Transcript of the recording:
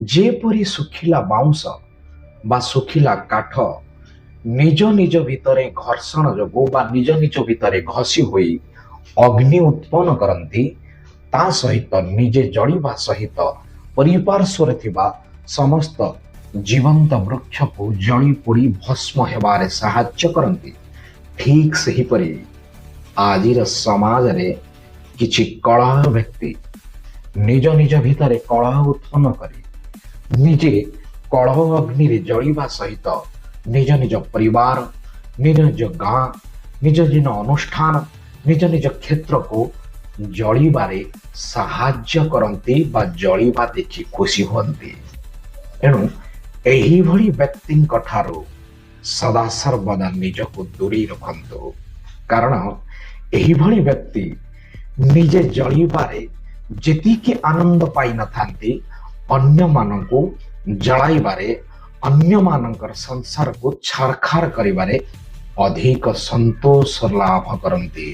ଯେପରି ଶୁଖିଲା ବାଉଁଶ ବା ଶୁଖିଲା କାଠ ନିଜ ନିଜ ଭିତରେ ଘର୍ଷଣ ଯୋଗୁଁ ବା ନିଜ ନିଜ ଭିତରେ ଘଷି ହୋଇ ଅଗ୍ନି ଉତ୍ପନ୍ନ କରନ୍ତି, ତା ସହିତ ନିଜେ ଜଳିବା ସହିତ ପରିପାର୍ଶ୍ୱରେ ଥିବା ସମସ୍ତ ଜୀବନ୍ତ ବୃକ୍ଷକୁ ଜଳି ପୋଡ଼ି ଭସ୍ମ ହେବାରେ ସାହାଯ୍ୟ କରନ୍ତି। ଠିକ୍ ସେହିପରି ଆଜିର ସମାଜରେ କିଛି କଳହ ବ୍ୟକ୍ତି ନିଜ ନିଜ ଭିତରେ କଳହ ଉତ୍ପନ୍ନ କରି ନିଜେ କଳହ ଅଗ୍ନିରେ ଜଳିବା ସହିତ ନିଜ ନିଜ ପରିବାର, ନିଜ ନିଜ ଗାଁ, ନିଜ ନିଜ ଅନୁଷ୍ଠାନ, ନିଜ ନିଜ କ୍ଷେତ୍ରକୁ ଜଳିବାରେ ସାହାଯ୍ୟ କରନ୍ତି ବା ଜଳିବା ଦେଖି ଖୁସି ହୁଅନ୍ତି। ଏଣୁ ଏହିଭଳି ବ୍ୟକ୍ତିଙ୍କ ଠାରୁ ସଦାସର୍ବଦା ନିଜକୁ ଦୂରେଇ ରଖନ୍ତୁ। କାରଣ ଏହିଭଳି ବ୍ୟକ୍ତି ନିଜେ ଜଳିବାରେ ଯେତିକି ଆନନ୍ଦ ପାଇନଥାନ୍ତି, ଅନ୍ୟମାନଙ୍କୁ ଜଳାଇବାରେ, ଅନ୍ୟମାନଙ୍କର ସଂସାରକୁ ଛାରଖାର କରିବାରେ ଅଧିକ ସନ୍ତୋଷ ଲାଭ କରନ୍ତି।